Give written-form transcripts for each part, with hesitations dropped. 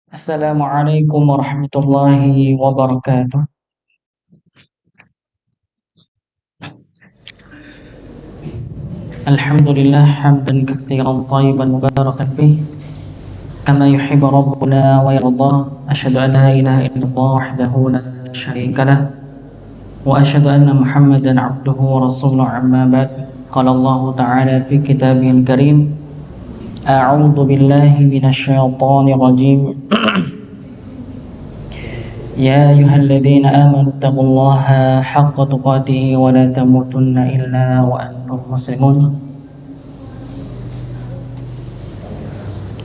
Assalamualaikum warahmatullahi wabarakatuh. Alhamdulillah hamdan katsiran thayyiban mubarakan fih kama yuhibbu rabbuna wa yarda. Asyhadu an la ilaha illallah wahdahu la syarika lah wa asyhadu anna Muhammadan abduhu wa rasuluhu amma ba'd. Qala Allah ta'ala fi kitabihil karim. A'udzu billahi minasy syaithanir rajim. يا أيها الذين آمنوا اتقوا الله حق تقاته ولا تموتن إلا وأنتم مسلمون.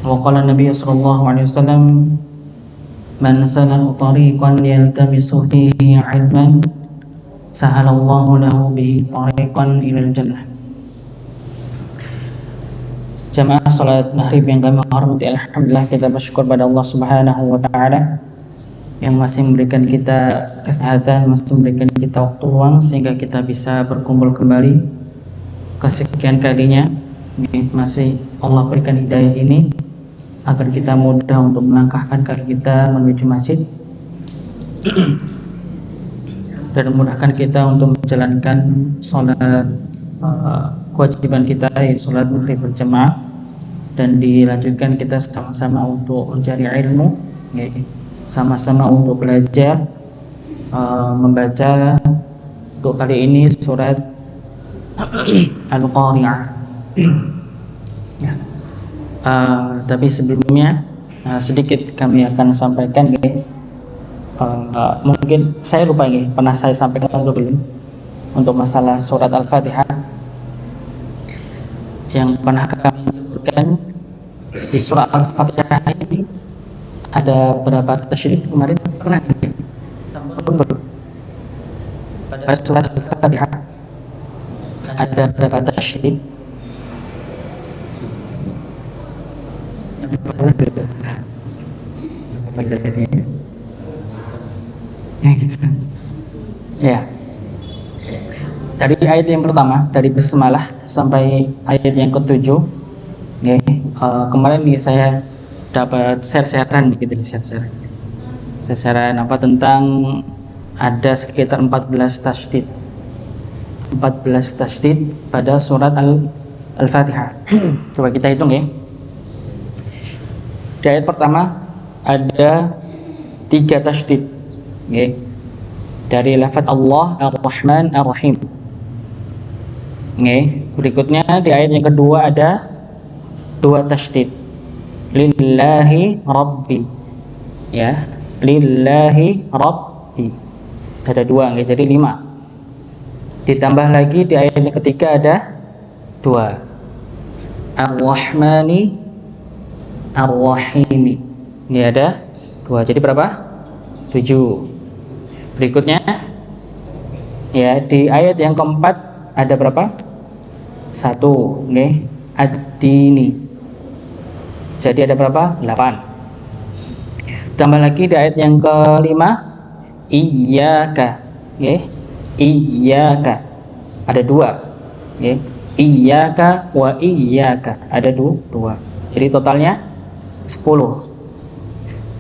وقال النبي صلى الله عليه وسلم من سلك طريقا يلتمس فيه علما سهل الله له به طريقا إلى الجنة. Jamaah salat maghrib yang kami hormati, alhamdulillah kita bersyukur pada Allah Subhanahu wa taala yang masih memberikan kita kesehatan, masih memberikan kita waktu luang sehingga kita bisa berkumpul kembali kesekian kalinya. Masih Allah berikan hidayah ini agar kita mudah untuk melangkahkan kaki kita menuju masjid dan memudahkan kita untuk menjalankan sholat kewajiban kita, yaitu sholat maghrib berjamaah, dan dilanjutkan kita sama-sama untuk mencari ilmu, sama-sama untuk belajar membaca untuk kali ini surat Al-Qari'ah. Tapi sebelumnya sedikit kami akan sampaikan, mungkin saya lupa pernah saya sampaikan atau belum untuk masalah surat Al-Fatihah yang pernah kami sebutkan. Di surat Al-Fatihah ini ada berapa tasydid kemarin pernah pada surat Al-Fatihah ada berapa tasydid? Ya. Dari ayat yang pertama, dari Bismillah sampai ayat yang ke-7. Kemarin saya dapat share-sharean apa tentang ada sekitar 14 tasydid pada surat Al-Fatihah. Coba kita hitung ya. Di ayat pertama ada 3 tasydid, dari lafaz Allah Ar-Rahman Ar-Rahim. Berikutnya di ayat yang kedua ada 2 tasydid, lillahi rabbi, lillahi rabbi, ada 2, jadi 5. Ditambah lagi di ayat yang ketiga ada 2, Ar-Rahmani Ar-Rahimi, ini ada 2, jadi berapa? 7. Berikutnya di ayat yang keempat ada berapa? 1, ad-dini, jadi ada berapa? 8. Tambah lagi di ayat yang kelima, iyyaka, iyyaka, ada 2, iyyaka wa iyyaka, ada 2. Jadi totalnya 10.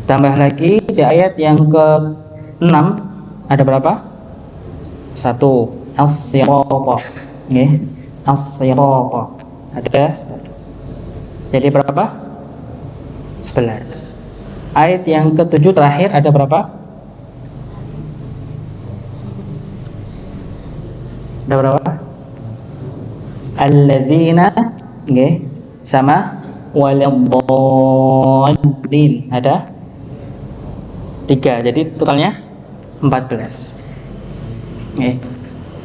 Tambah lagi di ayat yang ke-6 ada berapa? 1, as-sirata, as-sirata, ada 1. Jadi berapa? 11. Ayat yang ke-7 terakhir ada berapa? Ada berapa? Alladzina, sama waladhdallin, ada 3. Jadi totalnya 14.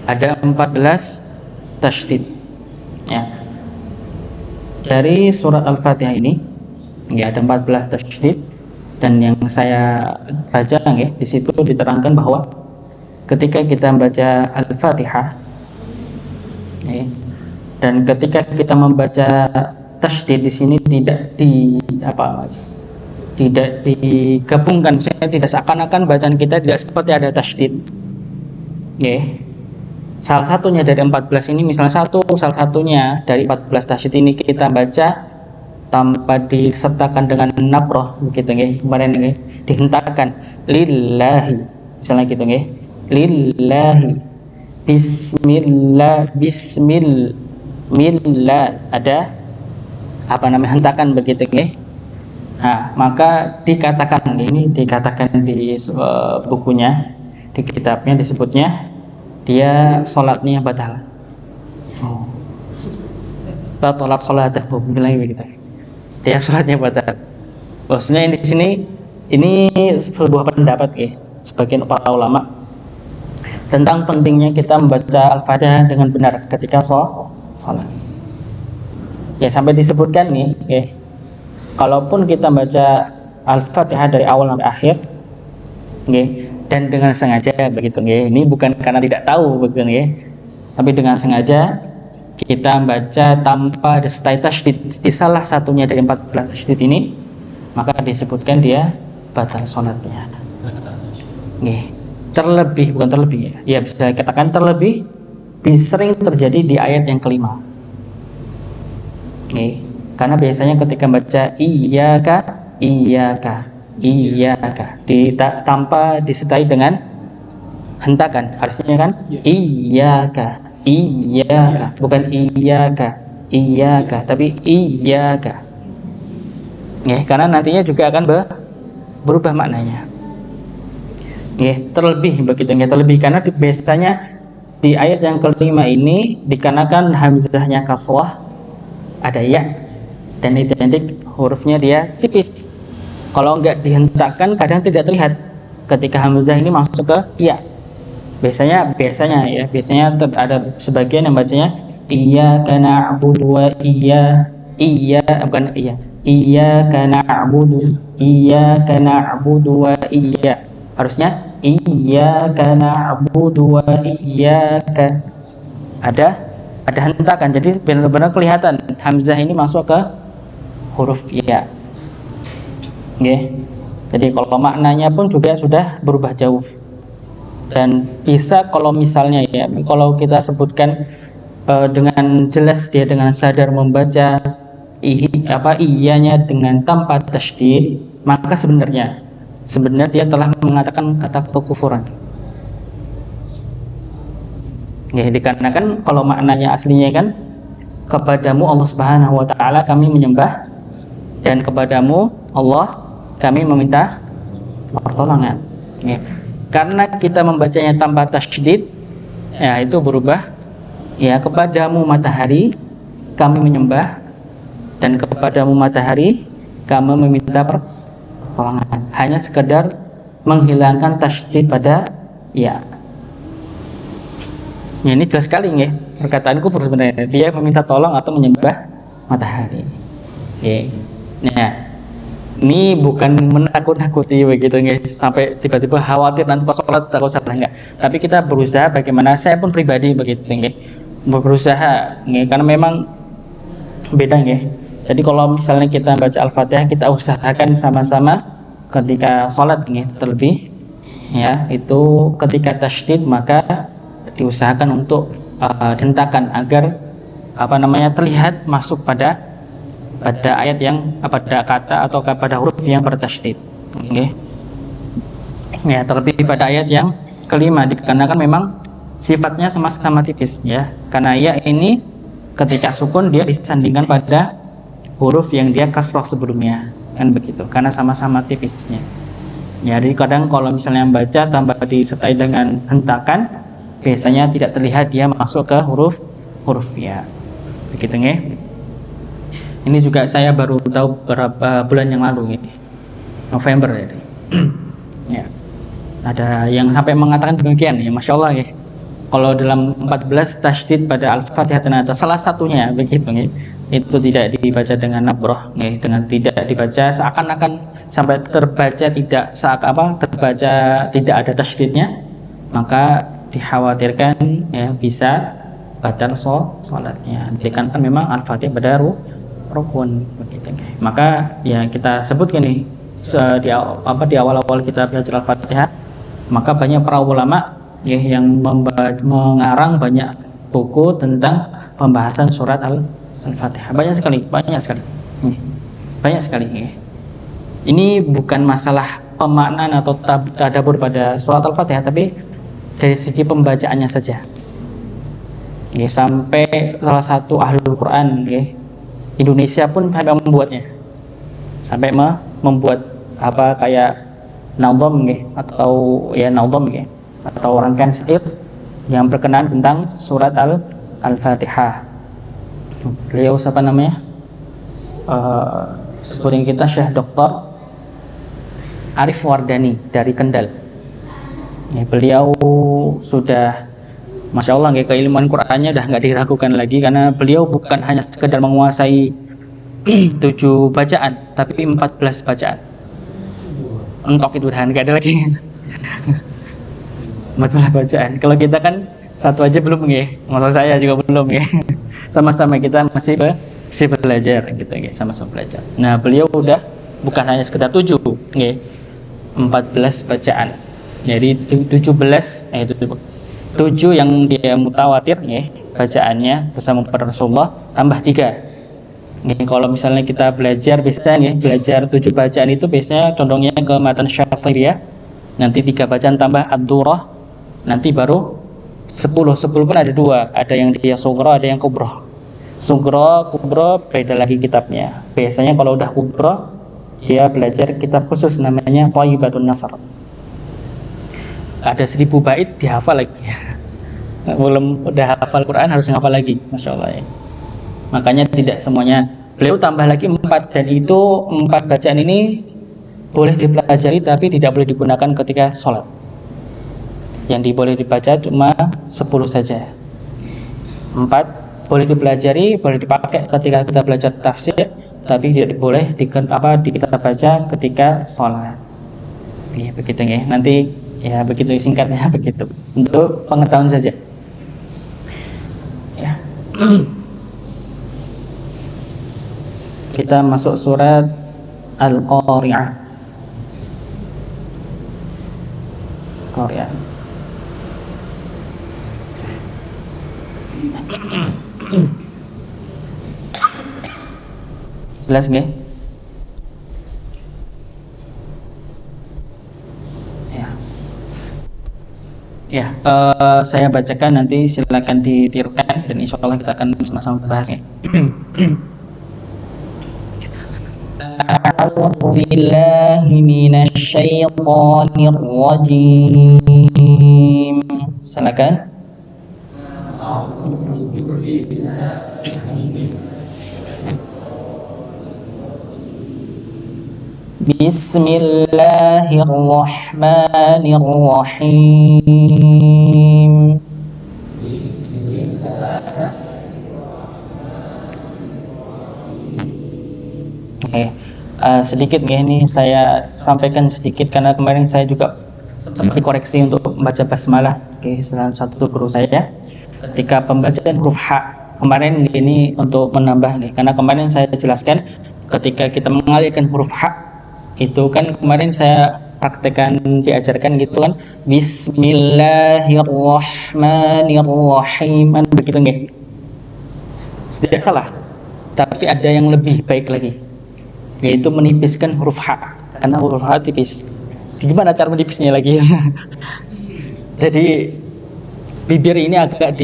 Ada 14 tasydid dari surat Al-Fatihah ini. Ada 14 tasydid, dan yang saya baca di situ diterangkan bahwa ketika kita membaca Al-Fatihah dan ketika kita membaca tasydid di sini tidak digabungkan, misalnya tidak seakan-akan bacaan kita tidak seperti ada tasydid. Salah satunya dari 14 ini, misalnya salah satunya dari 14 tasydid ini kita baca tanpa disertakan dengan nabroh begitu nggih, kemarin nggih, dihentakkan lillahi misalnya gitu nggih, lillahi bismillah bismillah ada apa namanya hentakan begitu nggih. Nah, maka dikatakan ini dikatakan di bukunya, di kitabnya disebutnya dia sholatnya batal. Tolak sholatahu bilang begitu. Dia sholatnya batal. Maksudnya di sini ini sebuah pendapat ya, sebagian para ulama tentang pentingnya kita membaca Al-Fatihah dengan benar ketika sholat. Ya sampai disebutkan nih, kalaupun kita baca Al-Fatihah dari awal sampai akhir, dan dengan sengaja begitu, ini bukan karena tidak tahu begitu, tapi dengan sengaja kita baca tanpa disertai tasydid di salah satunya dari 14 tasydid ini, maka disebutkan dia batal sholatnya. Terlebih, bukan terlebih ya, bisa katakan terlebih sering terjadi di ayat yang kelima. Karena biasanya ketika baca iyyaka tanpa disertai dengan hentakan, harusnya kan iyyaka bukan iyyaka tapi iyyaka. Karena nantinya juga akan berubah maknanya. Terlebih begitu terlebih karena biasanya di ayat yang kelima ini dikarenakan hamzahnya kasrah, ada ya dan identik hurufnya dia tipis. Kalau enggak dihentakkan kadang tidak terlihat ketika hamzah ini masuk ke ya. Biasanya ada sebagian yang bacanya iyyaka na'budu wa iyyaka na'budu wa harusnya iyyaka na'budu wa iyyaka. Ada hentakan, jadi benar-benar kelihatan hamzah ini masuk ke huruf ya. Jadi kalau maknanya pun juga sudah berubah jauh. Dan bisa kalau misalnya kalau kita sebutkan dengan jelas dia dengan sadar membaca iyanya dengan tanpa tasydid, maka sebenarnya dia telah mengatakan kata kekufuran. Dikarenakan kalau maknanya aslinya kan kepadamu Allah Subhanahu wa taala kami menyembah dan kepadamu Allah kami meminta pertolongan. Karena kita membacanya tanpa tasydid, itu berubah kepadamu matahari kami menyembah dan kepadamu matahari kami meminta pertolongan. Hanya sekedar menghilangkan tasydid pada ya. Ini jelas sekali perkataanku sebenarnya dia meminta tolong atau menyembah matahari. Nah, ini bukan menakut-nakuti begitu sampai tiba-tiba khawatir nanti pas sholat takut salah enggak. Tapi kita berusaha bagaimana, saya pun pribadi begitu berusaha karena memang beda Jadi kalau misalnya kita baca Al-Fatihah kita usahakan sama-sama ketika sholat terlebih itu ketika tasydid maka diusahakan untuk hentakan agar terlihat masuk pada ayat yang pada kata atau pada huruf yang bertasydid. Terlebih pada ayat yang kelima dikarenakan memang sifatnya sama-sama tipis karena ya ini ketika sukun dia disandingkan pada huruf yang dia kasroh sebelumnya kan begitu, karena sama-sama tipisnya. Jadi kadang kalau misalnya membaca tanpa disertai dengan hentakan biasanya tidak terlihat dia masuk ke huruf ya begitu Ini juga saya baru tahu beberapa bulan yang lalu November ada yang sampai mengatakan demikian Masya Allah kalau dalam 14 tasydid pada Al-Fatihah ternyata salah satunya begitu itu tidak dibaca dengan nabroh dengan tidak dibaca seakan-akan sampai terbaca terbaca tidak ada tasydidnya, maka dikhawatirkan bisa batal sholatnya. Dikarenakan memang Al-Fatihah pada rukun begitu. Maka kita sebutkan di awal-awal kita belajar Al-Fatihah, maka banyak para ulama yang mengarang banyak buku tentang pembahasan surat Al-Fatihah. Banyak sekali. banyak sekali nggih. Ini bukan masalah pemaknaan atau tadabbur pada surat Al-Fatihah, tapi dari segi pembacaannya saja. Nggih, sampai salah satu ahlul Quran nggih, Indonesia pun sampai membuatnya. Sampai membuat apa kayak nazam nggih, atau ya nazam nggih, atau rangkaian syair yang berkenaan tentang surat Al-Fatihah. Beliau siapa namanya? Sebutin kita Syekh Dr. Arif Wardani dari Kendal. Ya, beliau sudah, masya Allah, keilmuan Qurannya udah nggak diragukan lagi, karena beliau bukan hanya sekedar menguasai 7 bacaan, tapi 14 bacaan. Entok itu udah nggak ada lagi. 14 bacaan. Kalau kita kan satu aja belum nggih, maksud saya juga belum nggih. Sama-sama kita masih belajar gitu nggih, sama-sama belajar. Nah, beliau udah bukan hanya sekedar 7 nggih, 14 bacaan. Jadi 7 yang dia mutawatir nggih bacaannya bersama para Rasulullah, tambah 3. Nggih, kalau misalnya kita belajar biasanya nggih, belajar 7 bacaan itu biasanya condongnya ke matan Syatibiyah. Nanti 3 bacaan tambah ad-durah, nanti baru 10 pun ada 2, ada yang dia sughra, ada yang kubra. Sughra, kubra beda lagi kitabnya. Biasanya kalau udah kubra, dia belajar kitab khusus namanya Thayyibatun Nasr. Ada 1000 bait dihafal lagi. Belum udah hafal Quran harus hafal lagi, masya Allah ya. Makanya tidak semuanya. Beliau tambah lagi 4, dan itu 4 bacaan ini boleh dipelajari tapi tidak boleh digunakan ketika sholat. Yang boleh dibaca cuma 10 saja. 4 boleh dipelajari, boleh dipakai ketika kita belajar tafsir, tapi tidak boleh kita baca ketika sholat. Ya, begitu ya. Nanti ya begitu singkatnya begitu. Untuk pengetahuan saja. Ya. Kita masuk surat Al-Qari'ah. Qari'ah. Jelas nggih? Ya, saya bacakan, nanti silakan ditirukan dan insya Allah kita akan sama-sama bahasnya. A'udzu billahi minasy syaithanir rajim. Silakan. Bismillahirrahmanirrahim. Oke, sedikit ya, ini saya sampaikan sedikit karena kemarin saya juga sempat dikoreksi untuk membaca basmalah. Oke, salah satu guru saya ketika pembacaan huruf H kemarin ini untuk menambah nih, karena kemarin saya jelaskan ketika kita mengalirkan huruf H itu kan kemarin saya praktekkan, diajarkan gitu kan, Bismillahirrahmanirrahim, begitu nggih? Tidak salah, tapi ada yang lebih baik lagi, yaitu menipiskan huruf H, karena huruf H tipis. Gimana cara menipisnya lagi? Jadi bibir ini agak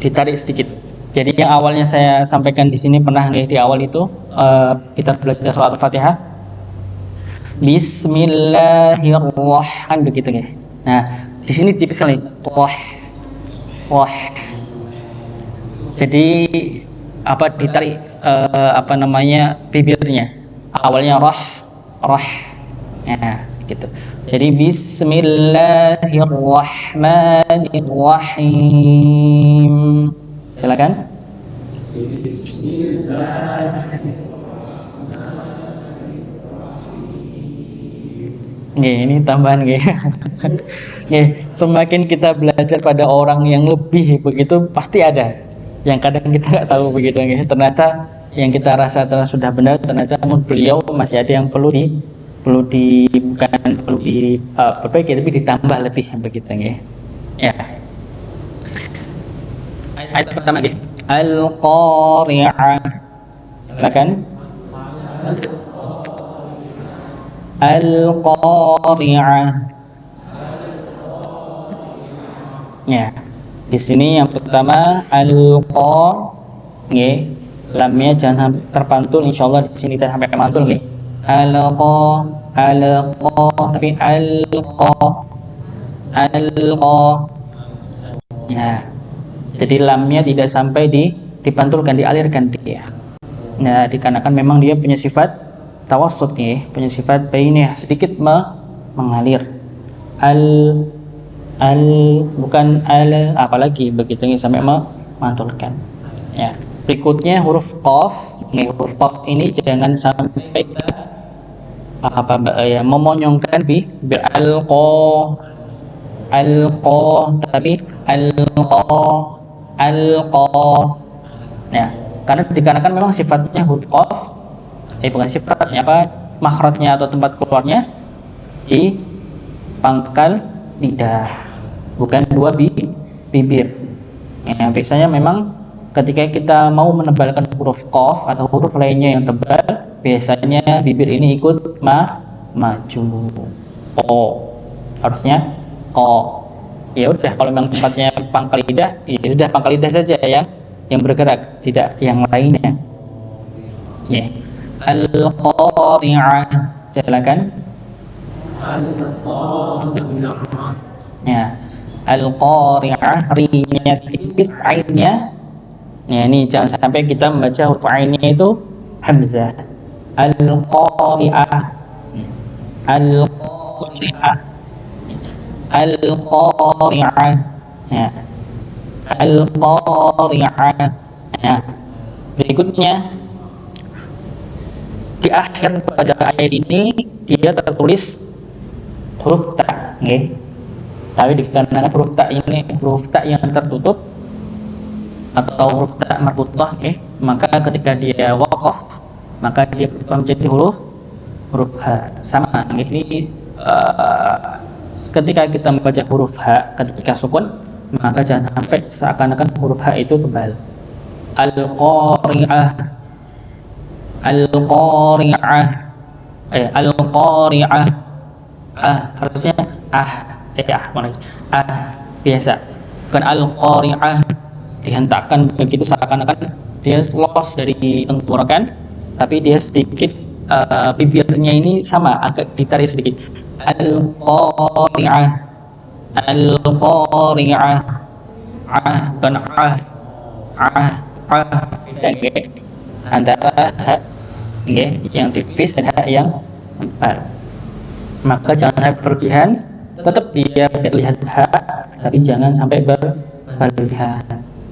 ditarik sedikit. Jadi yang awalnya saya sampaikan di sini pernah di awal itu kita belajar surat Al-Fatihah. Bismillahirrahmanirrahim, begitu nggih. Nah, di sini tipis sekali. Wah. Jadi ditarik bibirnya. Awalnya rah. Nah, gitu. Jadi bismillahirrahmanirrahim. Silakan. Ini tambahan semakin kita belajar pada orang yang lebih begitu, pasti ada yang kadang kita nggak tahu begitu ternyata yang kita rasa sudah benar, ternyata beliau masih ada yang perlu diperbaiki, tapi ditambah lebih begitu ya. Ayat pertama Al-Qari'ah. Silakan. Al-Qari'ah. Ya. Di sini yang pertama al-qa, nggih. Lamnya jangan terpantul, insyaallah di sini tidak sampai mantul nggih. Al-qa, al-qa, tapi al-qa, al-qa. Ya. Jadi lamnya tidak sampai dipantulkan, dialirkan dia. Nah, dikarenakan memang dia punya sifat tawassut nih, punya sifat bainiyah, sedikit mengalir. Al bukan al, apalagi begitu sampai memantulkan. Ya. Berikutnya huruf qaf. Nih, huruf qaf ini jangan sampai ya, memonyongkan bi alqa, alqa, tapi alqa. Ya, karena dikarenakan memang sifatnya huruf qaf, bukan sifatnya apa, makhrajnya atau tempat keluarnya di pangkal lidah, bukan dua bibir. Ya, biasanya memang ketika kita mau menebalkan huruf qaf atau huruf lainnya yang tebal, biasanya bibir ini ikut maju. Ko, harusnya ko. Ya udah, kalau memang tempatnya pangkal lidah, ya sudah pangkal lidah saja yang bergerak, tidak yang lainnya. Ya. Al-Qari'ah. Silakan. Ya, al-qari'ah, ri-nya tipis, ainnya. Ya, ini jangan sampai kita membaca huruf ainnya itu hamzah. Al-qari'ah, al-qari'ah, al-qari'ah. Ya, al-qari'ah. Ya. Berikutnya di akhir pada ayat ini dia tertulis huruf ta, okay? Tapi dikarenakan huruf ta ini huruf ta yang tertutup atau huruf ta marbutah, okay? Maka ketika dia waqaf, maka dia menjadi huruf ha. Sama ini ketika kita membaca huruf ha ketika sukun, maka jangan sampai seakan-akan huruf ha itu tebal. Al-qari'ah, al-qari'ah, al-qari'ah. Harusnya biasa, bukan al-qari'ah, dihentakkan begitu seakan-akan dia lolos dari tenggorokan, tapi dia sedikit bibirnya ini sama, agak ditarik sedikit. Al-qari'ah, al-qari'ah, bukan dan antara ha yang tipis dan ha yang tebal. Maka jangan berlebihan, tetap dia terlihat ha, tapi jangan sampai berlebihan.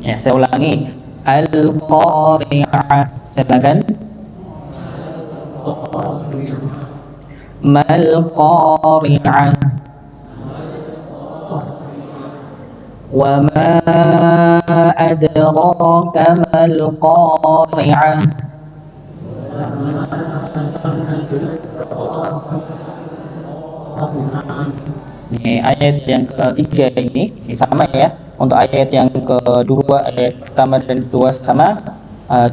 Ya, saya ulangi. Al-qari'ah. Silakan. Mal qari'ah. Wa ma adraka mal qari'ah. Ini ayat yang ketiga ini sama ya. Untuk ayat yang kedua, ayat pertama dan kedua sama,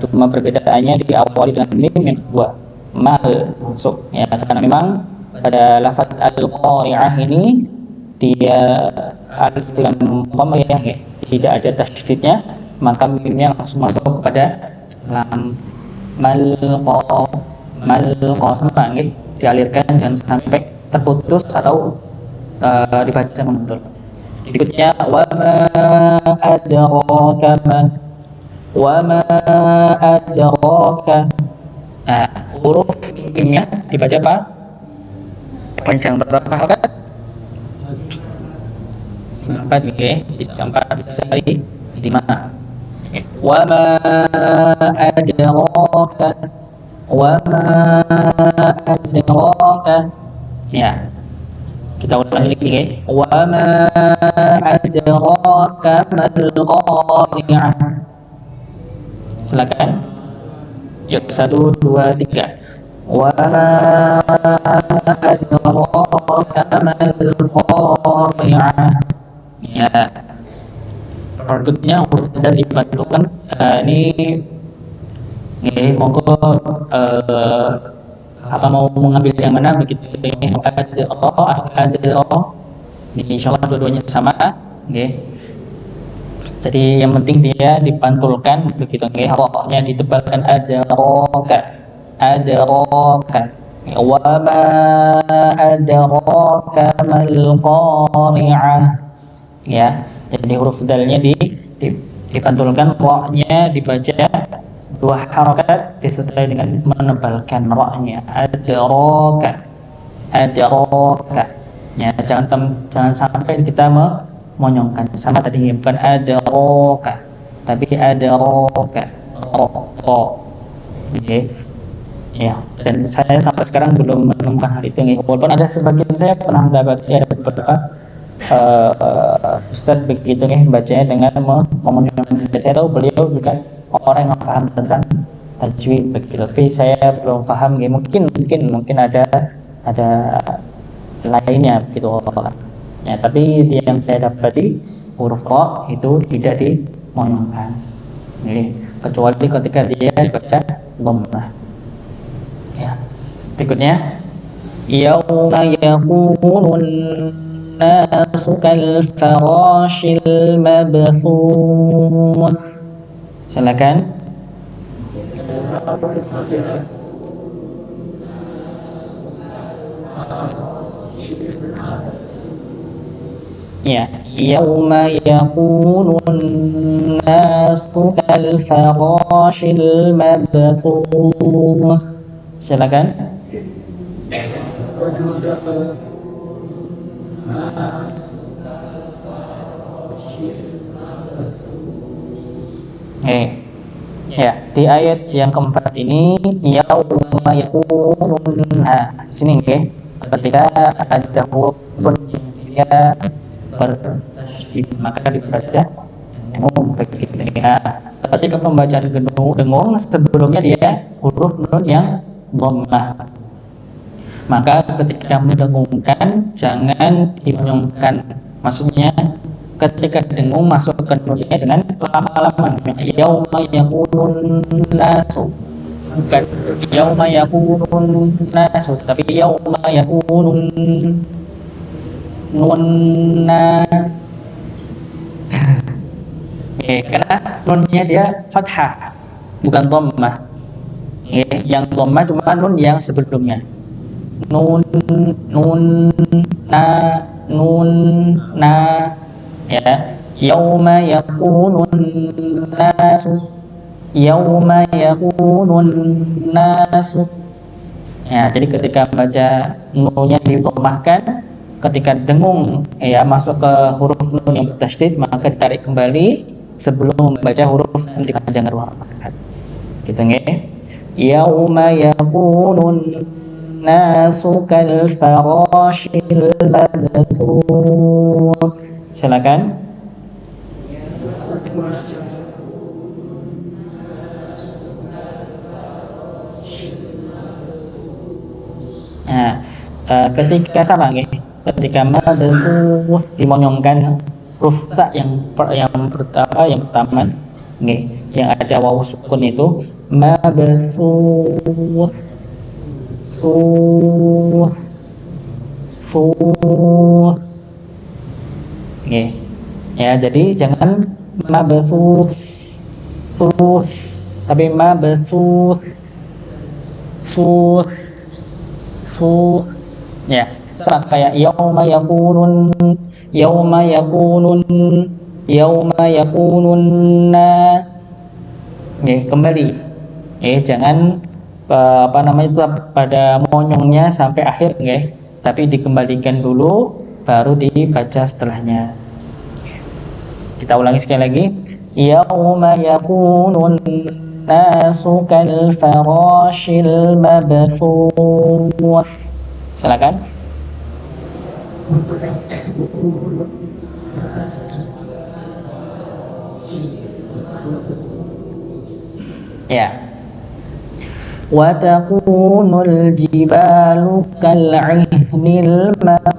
cuma perbedaannya di awal dengan mim, yang kedua mal masuk ya, karena memang pada lafaz al-qari'ah ini dia alif lam dhamma ya, tidak ada tasydidnya, maka mimnya langsung masuk kepada lam. Mal sama dialirkan, jangan sampai terputus atau dibaca mundur. Berikutnya wa ma adraka. Nah, huruf mimnya dibaca apa? Panjang berapa harokat? 4, bisa 4, bisa 5. Wa ma adraka, wa ma adraka. Ya, kita ulangi lagi. Wa ma adraka mal qari'ah. Silakan. Yuk, 1, 2, 3. Wa ma adraka mal qari'ah. Ya, berikutnya huruf dan dibantukan ini Nggih, monggo apa mau mengambil yang mana begitu ya. Ada insyaallah dua-duanya sama nggih. Jadi yang penting dia dipantulkan begitu nggih, rohnya ditebalkan ada roka wa ma adraka mal qari'ah ya. Jadi huruf dalnya dipantulkan, rohnya dibaca dua harakat disertai dengan menebalkan rohnya. Ada roka ya, jangan sampai kita monyongkan sama tadi, bukan ada roka tapi ada roka okay. Ya, dan saya sampai sekarang belum menemukan hal itu nih. Walaupun ada sebagian saya pernah mendapat ya, ada beberapa Ustadz begitu nih bacanya dengan memonyongkan. Saya tahu beliau juga orang yang paham tentang tajwid begitu, tapi saya belum paham nih. Mungkin ada lainnya gitu ya, tapi yang saya dapati huruf ro itu tidak dimonyongkan kecuali ketika dia dibaca dhammah ya. Berikutnya yauma yakunun nasu kal farashil mabthuth. Silakan. Ya, yauma yakunun nasu kal farashil mabthuth. Silakan. Ya, di ayat yang keempat ini yauma yakunun, nah di sini ketika ada huruf yang dia bertasydid maka dibaca dengung begitu ya. Ketika pembacaan dengung sebelumnya dia huruf nun yang dhammah, maka ketika mendengungkan jangan dimonyongkan. Maksudnya ketika dengung masukkan nunnya jangan lama-lama. Yauma yakunun nasu, bukan yauma yakunun nasu, tapi yauma yakunun nunna. Karena nunnya dia fathah bukan dhammah. Yang dhammah cuma nun yang sebelumnya. Nun na ya. Yauma yakunun nasu ya. Jadi ketika baca nunnya didhammahkan, ketika dengung ya masuk ke huruf nun yang bertasydid maka ditarik kembali sebelum membaca huruf nun dipanjangkan dua rakaat gitu nggih. Yauma yakunun nasu kal farashil mabthuth. Silakan. Nah, ketika sama ketika mabthuth dimonyongkan huruf sa yang pertama yang ada wawu sukun itu mabthuth ya. Jadi jangan mabthuth tapi mabthuth ya, sama kayak yauma yakununna kembali jangan pada monyongnya sampai akhir tapi dikembalikan dulu baru dibaca setelahnya. Kita ulangi sekali lagi. Yauma yakunun nasu kal farashil mabthuth. Silakan. Ya. Wa takunul jibalu kal'ihnil manfush.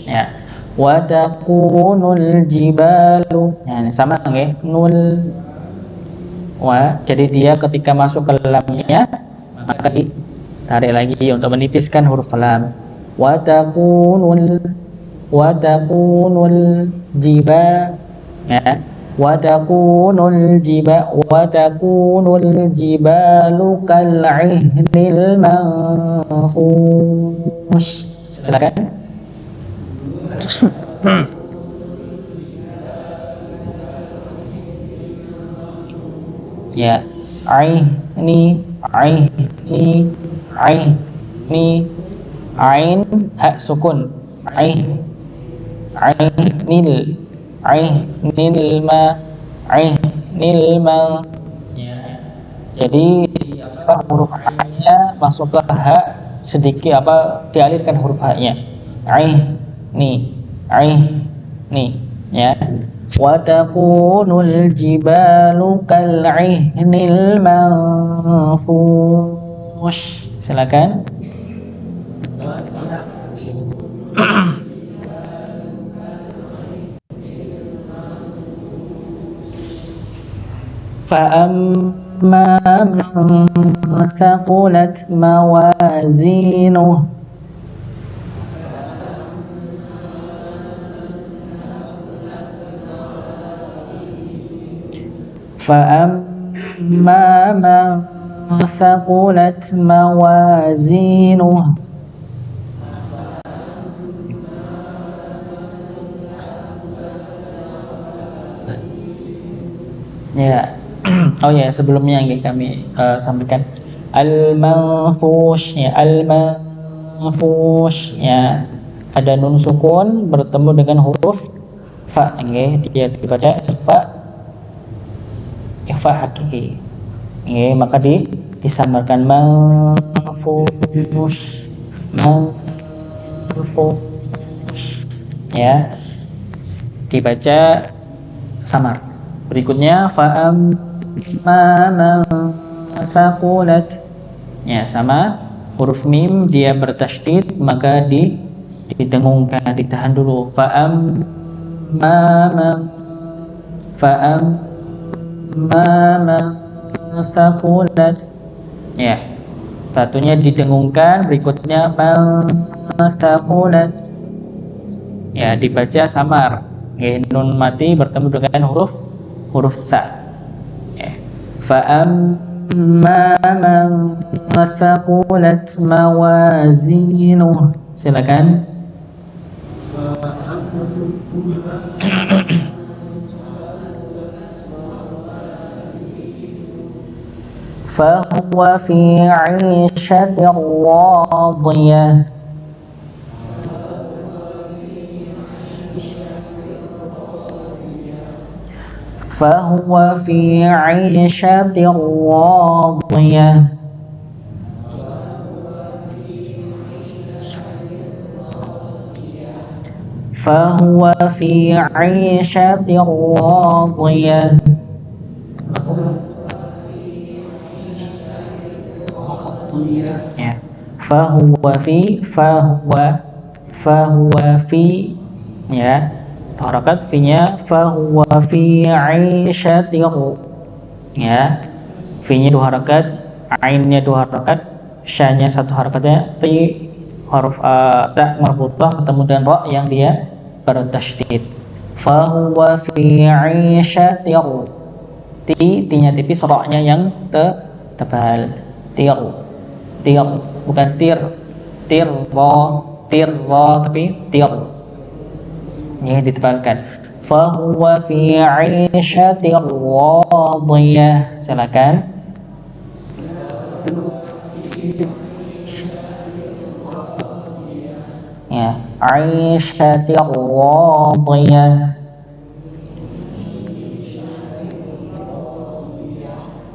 Ya, wa takunul jibalu. Ya, ini sama nggih, nul wa. Jadi dia ketika masuk ke lamnya maka ditarik lagi untuk menipiskan huruf lam. Wa takunul jiba, ya. Wa takunul jibalu kal'ihnil manfush. Silakan. Ya, ini ain ha sukun, ainil ma. Ya. Jadi apa, huruf ha-nya masuk ke ha sedikit, apa, dialirkan huruf ha-nya. Ni ya. Wa takunul jibalu kal'ihnil manfush. Silakan. Fa'amma man thaqulat mawazinuh. فأما من ثقلت موازينه. Ya, oh ya, sebelumnya yang kami sampaikan al-manfush, ya, al-manfush, ya, ada nun sukun bertemu dengan huruf fa, dia dibaca ikhfa hakiki, maka disamarkan manfush, ya, dibaca samar. Berikutnya fa'amma man thaqulat, ya, sama huruf mim dia bertasydid maka didengungkan, ditahan dulu. Fa'amma man thaqulat, ya, satunya didengungkan, berikutnya man thaqulat, ya, dibaca samar, nun mati bertemu dengan huruf sa, ya. Fa'amma man thaqulat mawazinuh. Silakan. Fahuwa fi 'ishatin radiyah. Fahuwa fi 'ishatin radiyah. Fahuwa fi 'ishatin radiyah. Ya. Fahuwa fi, ya, harakat fi-nya fahuwa fi 'ishatin, ya, fi-nya 2 harakat, ain-nya 2 harakat, sya-nya 1 harakatnya, ti huruf ta marbutah ketemu dengan ra yang dia bertasydid. Fahuwa fi 'ishatin, ti-nya tipis, ra-nya yang tebal. Tir, bukan tir tapi tir, ini ditebalkan. Fahuwa fi 'ishatin radiyah. Silakan. Ya, 'ishatin radiyah,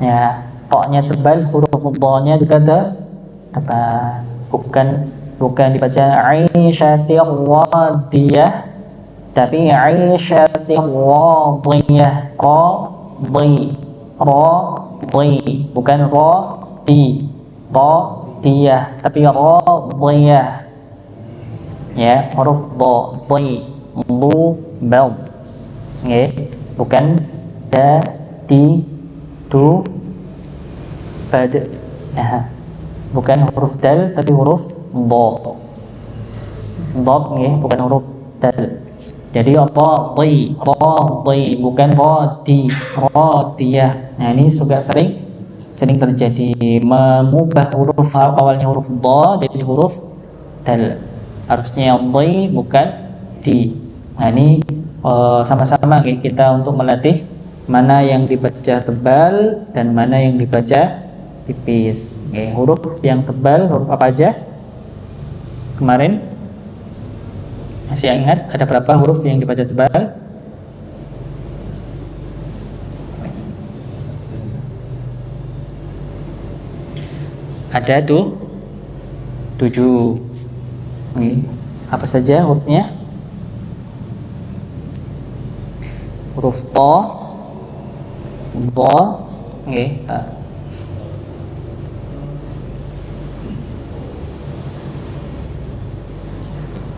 ya, ra-nya tebal, huruf dha-nya juga tebal, bukan dibaca 'ishatin radiyah tapi 'ishatin radiyah, radi, bukan radi, radiyah, tapi radiyah. Ya, huruf dhi, lu, bal. Nggih, bukan da, di, du, bad. Bukan huruf dal tapi huruf dha. Dha nggih, bukan huruf dal. Jadi radhi, bukan radiyah. Nah, ini juga sering terjadi, mengubah huruf awalnya huruf dha jadi huruf dal. Harusnya dhi bukan di. Nah, ini sama-sama kita untuk melatih mana yang dibaca tebal dan mana yang dibaca tipis. Huruf yang tebal huruf apa aja? Kemarin masih ingat ada berapa huruf yang dibaca tebal? Ada tuh 7. Apa saja hurufnya? Huruf ta, dha,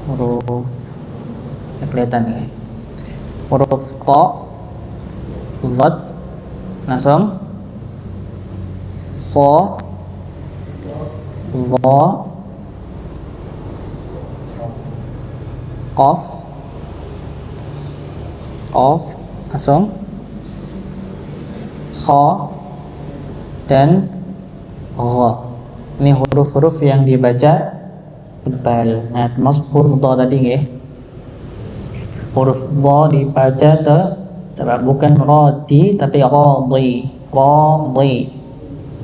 huruf yang kelihatan huruf ta, dhat, langsung so, dha, qaf, langsung kha dan gha. Ini huruf-huruf yang dibaca tebal. Nah, termasuk huruf dha tadi huruf dha dibaca tebal, bukan radi tapi radhi.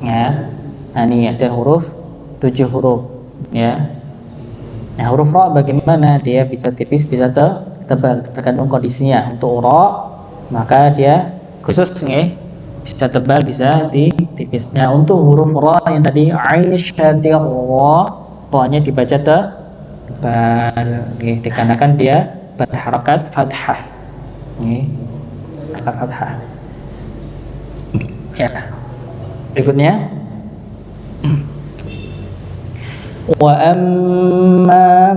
Ya. Nah, ini ada 7 huruf ya. Nah, huruf ra bagaimana? Dia bisa tipis, bisa tebal, tergantung kondisinya. Untuk ra maka dia khusus bisa tebal, bisa tipisnya. Untuk huruf ra yang tadi aisyati ra, ra-nya dibaca tebal dikarenakan dia berharakat fathah. Harakat fathah. Ya. Berikutnya wa amma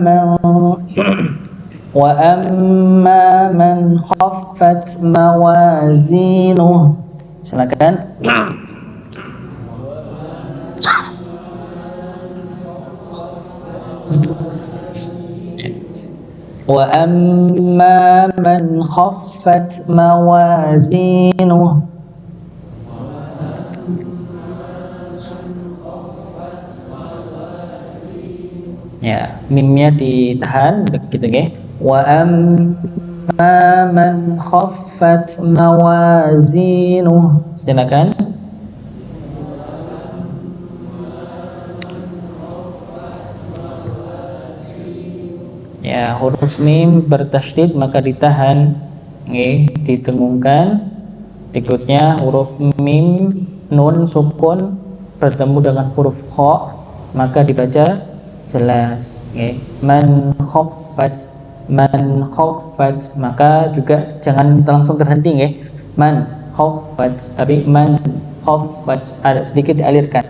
man khaffat mawazinuh. Silakan. Wa amma man khaffat mawazinuh. Ya, mimnya ditahan begitu wa amma man khaffat mawazinuh. Silakan. Ya, huruf mim bertasydid maka ditahan didengungkan. Berikutnya huruf mim nun sukun bertemu dengan huruf kha maka dibaca jelas. Man khaffat, maka juga jangan langsung terhenti man khaffat, tapi man khaffat ada sedikit dialirkan,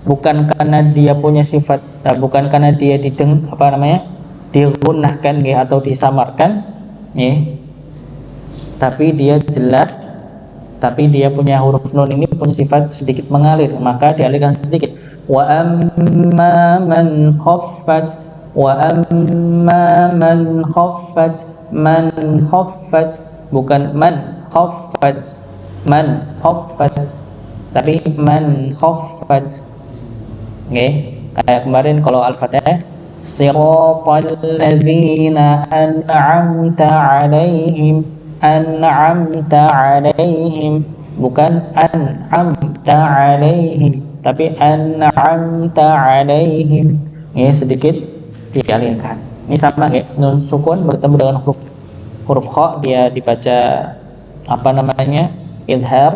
bukan karena dia punya sifat, bukan karena dia digunahkan atau disamarkan tapi dia jelas, tapi dia punya huruf nun ini punya sifat sedikit mengalir maka dialirkan sedikit. Wa amma man khaffat, wa amma man khaffat, man khaffat, bukan man khaffat, tapi man khaffat. Kayak kemarin kalau Al-Fatihah siratal ladzina an'amta 'alaihim, bukan an'amta 'alaihim tapi an'amta 'alaihim. Sedikit dialirkan. Ini sama nun sukun bertemu dengan huruf kha, dia dibaca idhar,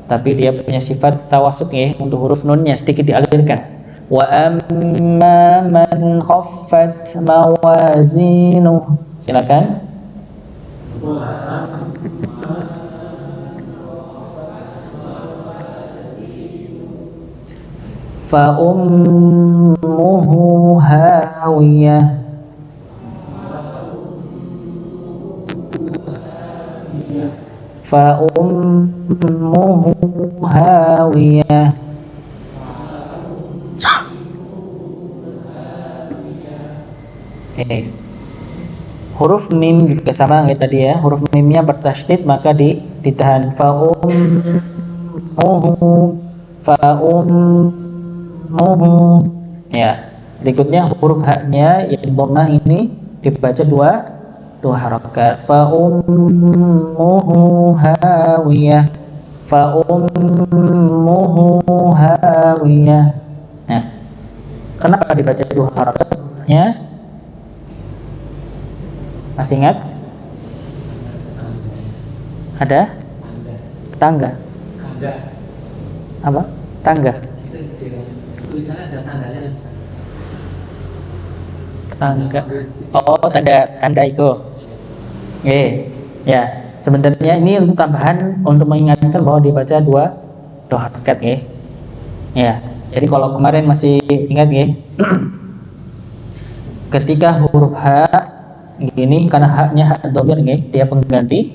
tapi dia punya sifat tawasud untuk huruf nunnya sedikit dialirkan. Wa amma man khaffat mawazinuh. Silakan. fa ummuhu hawiyah, fa ummuhu hawiyah. Oke. Huruf mim juga sama kayak tadi ya. Huruf mimnya bertasydid maka ditahan. Fa ummuhu, fa ummuhu. Ya. Berikutnya huruf haknya yang dhammah ini dibaca dua harakat. Fa ummuhu hawiyah, fa ummuhu hawiyah. Nah, kenapa dibaca dua harakatnya? Masih ingat? Ada? Tangga. Apa? Tangga. Tulisannya ada tandanya. Tangga. Oh, tanda itu. Oke. Ya, sebenarnya ini untuk tambahan untuk mengingatkan bahwa dibaca dua harakat ya. Ya. Jadi kalau kemarin masih ingat ya. Ketika huruf H ini karena haknya hak dhamir nggih, dia pengganti,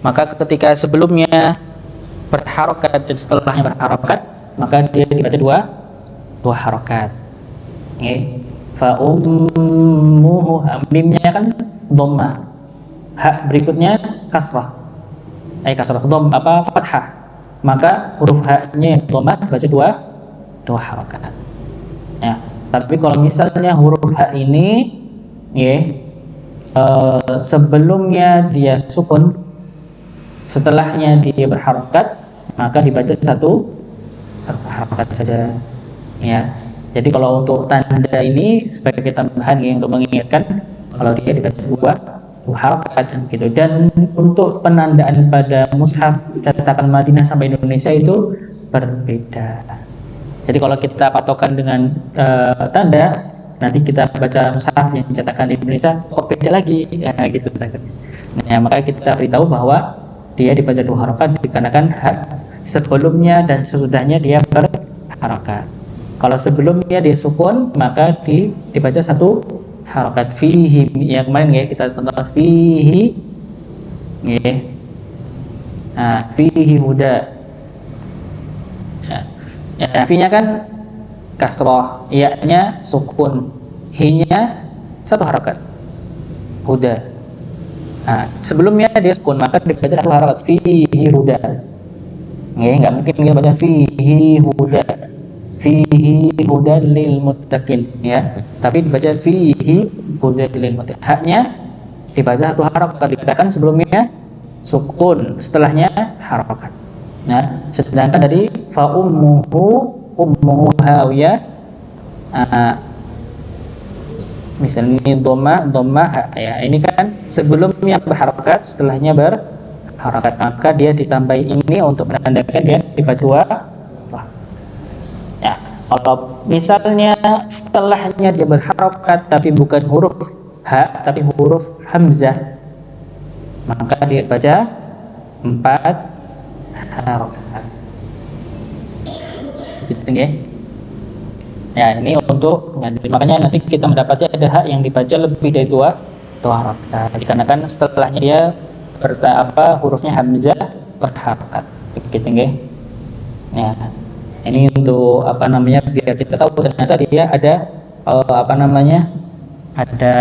maka ketika sebelumnya berharokat dan setelahnya berharokat, maka dia dibaca dua harokat. Nggih. Fa ummuhu, mimnya kan dhammah, hak berikutnya kasrah, fathah, maka huruf haknya yang dhammah dibaca dua harokat. Ya, tapi kalau misalnya huruf hak ini nggih, sebelumnya dia sukun, setelahnya dia berharokat, maka dibaca satu harokat saja. Ya, jadi kalau untuk tanda ini sebagai tambahan ya, untuk mengingatkan kalau dia dibaca dua harokat gitu. Dan untuk penandaan pada mushaf cetakan Madinah sampai Indonesia itu berbeda. Jadi kalau kita patokan dengan tanda, nanti kita baca mushaf yang cetakan di Indonesia kok beda lagi ya, gitu. Nah, maka kita beritahu bahwa dia dibaca dua harokat dikarenakan sebelumnya dan sesudahnya dia berharokat. Kalau sebelumnya dia sukun, maka dibaca satu harokat. Fihi, yang kemarin ya kita tonton fihi ya. Nah, fihi huda ya, fi-nya kan kasroh, ya-nya sukun, hi-nya satu harokat, huda. Nah, sebelumnya dia sukun, maka dibaca satu harokat, fihi huda. Nggak mungkin dia baca fihi huda lil muttaqin ya, tapi dibaca fihi huda lil muttaqin. Haknya dibaca satu harokat, dikatakan sebelumnya sukun, setelahnya harokat. Nah, sedangkan tadi fa ummuhu hawiyah, misalnya dhammah ya, ini kan sebelumnya berharokat, setelahnya berharokat, maka dia ditambahi ini untuk menandakan dia dibaca dua. Ya, kalau misalnya setelahnya dia berharokat tapi bukan huruf ha tapi huruf hamzah, maka dia baca 4 harokat. Gitu ya. Ya, ini untuk makanya nanti kita mendapatnya ada hak yang dibaca lebih dari dua harokat dikarenakan setelahnya dia hurufnya hamzah berharokat. Begitu ya. Ya. Ini untuk biar kita tahu ternyata dia ada ada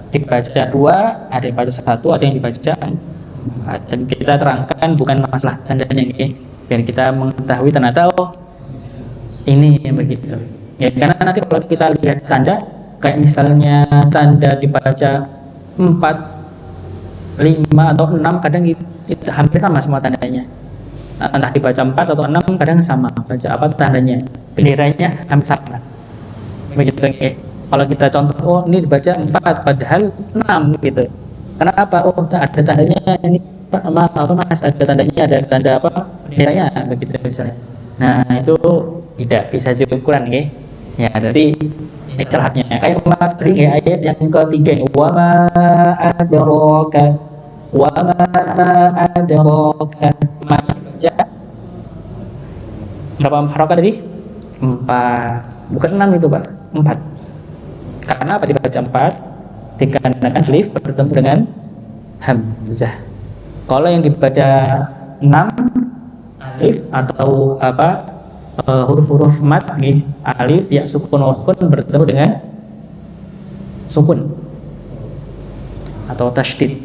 dibaca dua, ada yang dibaca satu, ada yang dibaca. Dan kita terangkan bukan masalah tandanya ini, biar kita mengetahui ternyata ini yang begitu. Ya, karena nanti kalau kita lihat tanda, kayak misalnya tanda dibaca 4, 5 atau 6, kadang itu hampir sama semua tandanya. Entah dibaca 4 atau 6 kadang sama baca tandanya, benderanya hampir sama. Begitu ya. Kalau kita contoh, ini dibaca 4 padahal 6 gitu. Kenapa? Ada tandanya ini Mas, ada tandanya, ada tanda benderanya begitu misalnya. Nah, itu tidak bisa diukuran ya. Ya, jadi istilahnya kayak kemarin ya, ayat yang ketiga, wa ma adraka baca berapa harokat tadi? 4. Bukan 6 itu Pak, 4. Karena apa dibaca 4? Dikarenakan alif bertemu dengan hamzah. Kalau yang dibaca 6 alif atau huruf-huruf mat nih, alif ya sukun sukun bertemu dengan sukun atau tasydid.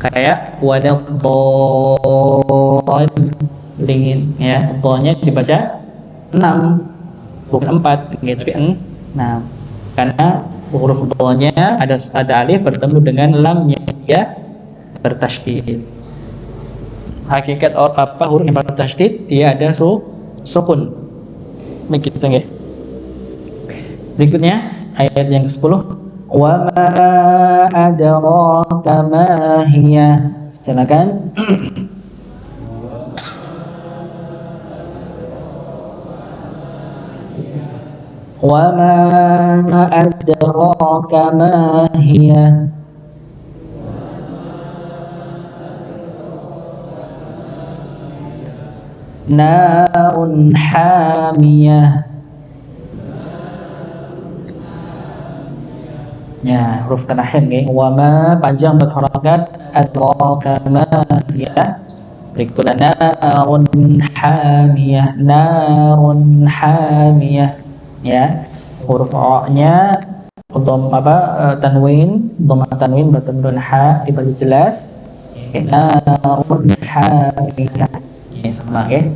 Kayak wadadhdallin ya, dhalnya dibaca 6 bukan 4 gitu, tapi 6. Karena huruf dhalnya ada alif bertemu dengan lam yang dia bertasydid. Hakikat huruf yang bertasydid dia ada sukun. Begitu nggih. Berikutnya ayat yang ke-10. Wa ma adraka ma hiya. Silakan. Wa ma adraka ma hiya. Narun hamiyah. Ya, huruf terakhir nih. Wa ma panjang berharakat adraka ma hiya. Berikutnya narun hamiyah. Narun hamiyah. Ya, huruf o-nya tanwin bertemu dengan ha dibaca jelas. Narun hamiyah. Ini sama ya.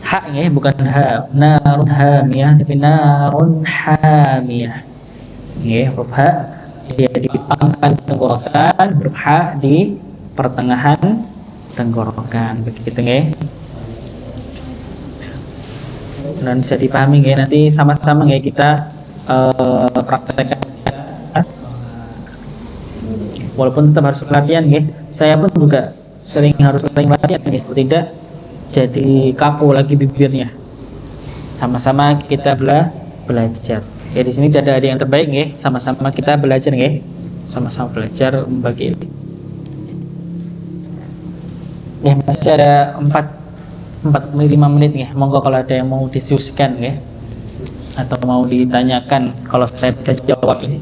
Ha ya, bukan ha. Narun hamiyah tapi narun hamiyah. Ya, huruf ha dia di pangkal tenggorokan, huruf ha di pertengahan tenggorokan. Begitu ya. Dan bisa dipahami ya, nanti sama-sama ya kita praktekkan. Walaupun tetap harus latihan ya. Saya pun juga harus sering latihan ya, tidak jadi kaku lagi bibirnya. Sama-sama kita belajar. Ya di sini tidak ada yang terbaik ya, sama-sama kita belajar ya. Sama-sama belajar membagi ilmu. Ya, masih ada 45 menit ya. Monggo kalau ada yang mau diskusikan ya, atau mau ditanyakan kalau saya tidak jawab ini.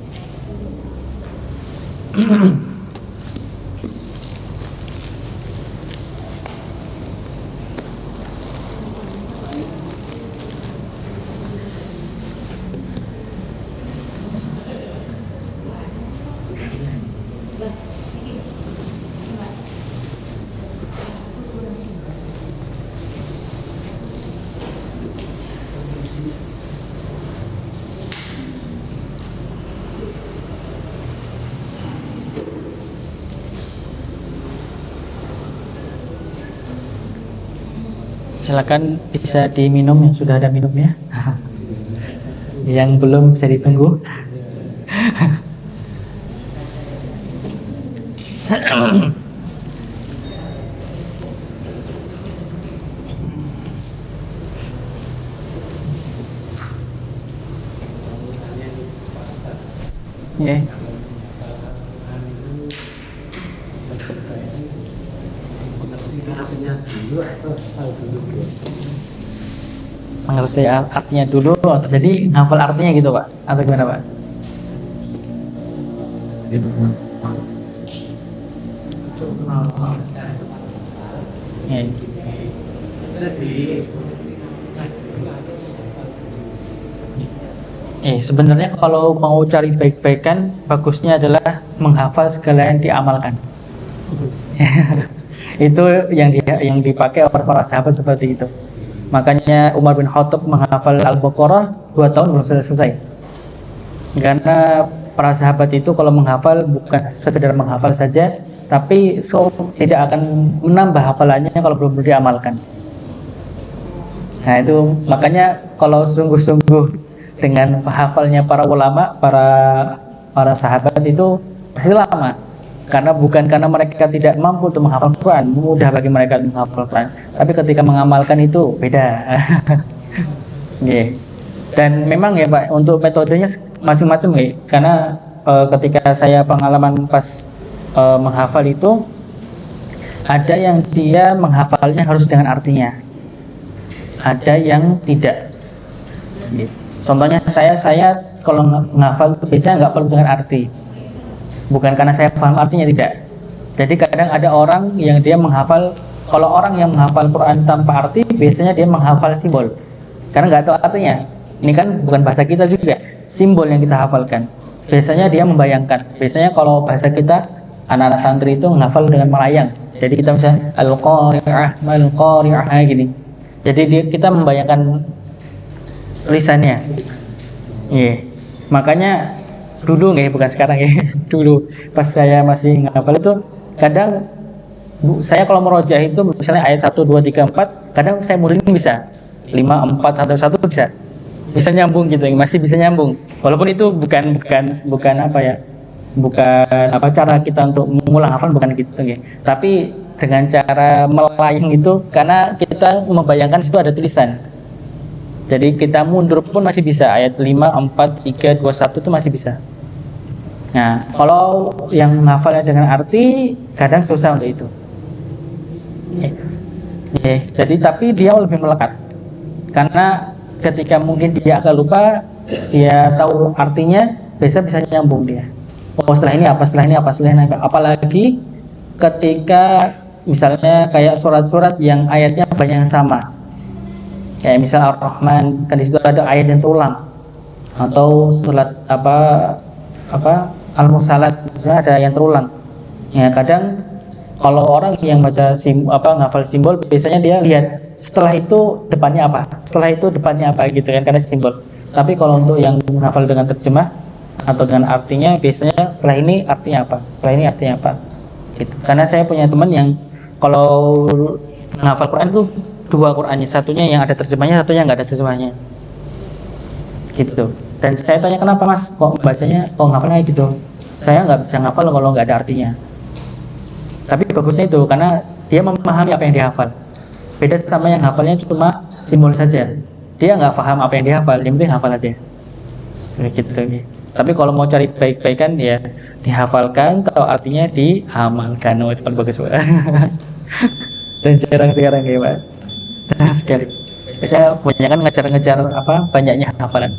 Silakan bisa diminum yang sudah ada minumnya. Yang belum bisa ditunggu. Ya. Mengerti artinya dulu, jadi hafal artinya gitu Pak, atau gimana Pak? Sebenarnya kalau mau cari baik-baikan, bagusnya adalah menghafal segala yang diamalkan. Itu yang dipakai oleh para sahabat seperti itu. Makanya Umar bin Khattab menghafal Al-Baqarah 2 tahun belum selesai. Karena para sahabat itu kalau menghafal bukan sekedar menghafal saja, tapi tidak akan menambah hafalannya kalau belum diamalkan. Nah itu makanya kalau sungguh-sungguh dengan hafalnya para ulama, para sahabat itu pasti lama. Karena bukan karena mereka tidak mampu untuk menghafal Quran, mudah bagi mereka untuk menghafal Quran, tapi ketika mengamalkan itu beda. Yeah. Dan memang ya Pak, untuk metodenya macam-macam ya. Karena ketika saya pengalaman pas menghafal itu, ada yang dia menghafalnya harus dengan artinya, ada yang tidak. Contohnya saya kalau ngafal itu biasanya nggak perlu dengan arti, bukan karena saya paham artinya, tidak. Jadi kadang ada orang yang dia menghafal, kalau orang yang menghafal Quran tanpa arti biasanya dia menghafal simbol karena nggak tahu artinya. Ini kan bukan bahasa kita juga, simbol yang kita hafalkan. Biasanya dia membayangkan. Biasanya kalau bahasa kita, anak-anak santri itu menghafal dengan melayang. Jadi kita bisa al-qari'ah, mal-qari'ah gini. Jadi kita membayangkan tulisannya. Iya. Makanya dulu nggak, bukan sekarang ya. Dulu pas saya masih ngafal itu, kadang saya kalau merojah itu misalnya ayat 1 2 3 4, kadang saya muridin bisa 5 4 atau 1 bisa nyambung gitu, masih bisa nyambung. Walaupun itu bukan apa ya? Bukan apa cara kita untuk mengulang hafal, bukan gitu ya. Tapi dengan cara melayang itu karena kita membayangkan situ ada tulisan. Jadi kita mundur pun masih bisa, ayat 5 4 3 2 1 itu masih bisa. Nah, kalau yang menghafalnya dengan arti kadang susah untuk itu. Jadi tapi dia lebih melekat. Karena ketika mungkin dia agak lupa, dia tahu artinya, bisa nyambung dia. Oh, setelah ini apa, setelah ini apa, setelah ini apa. Apalagi ketika misalnya kayak surat-surat yang ayatnya banyak yang sama. Kayak misal Ar-Rahman, kan di situ ada ayat yang terulang. Atau surat apa Al-Mursalat, misalnya ada yang terulang. Ya, kadang kalau orang yang baca ngafal simbol, biasanya dia lihat setelah itu depannya apa, setelah itu depannya apa gitu kan, karena simbol. Tapi kalau untuk yang menghafal dengan terjemah atau dengan artinya, biasanya setelah ini artinya apa, setelah ini artinya apa gitu. Karena saya punya teman yang kalau menghafal Quran itu dua Qurannya, satunya yang ada terjemahnya, satunya nggak ada terjemahnya gitu. Dan saya tanya, kenapa mas kok bacanya, kok ngafalnya gitu? Saya nggak bisa ngafal kalau nggak ada artinya. Tapi bagusnya itu karena dia memahami apa yang dihafal. Beda sama yang hafalnya cuma simbol saja. Dia nggak paham apa yang dihafal, yang penting hafal aja. Gitu. Tapi kalau mau cari baik-baikan ya dihafalkan, atau artinya diamalkan. Oh, itu kan bagus banget. Dan jarang sekarang ya Pak. Jarang sekali. Saya punya kan ngejar-ngejar banyaknya hafalan.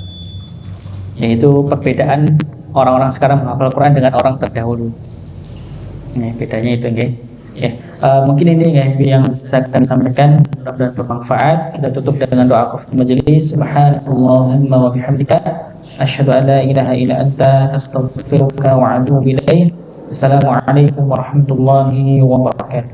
Yaitu perbedaan orang-orang sekarang menghafal Quran dengan orang terdahulu. Nah, bedanya itu nggih. Ya, mungkin ini yang bisa kami sampaikan, mudah-mudahan bermanfaat. Kita tutup dengan doa kafaratul majelis. Subhanallahumma wa bihamdika asyhadu an la ilaha illa anta astaghfiruka wa atubu ilaik. Assalamualaikum warahmatullahi wabarakatuh.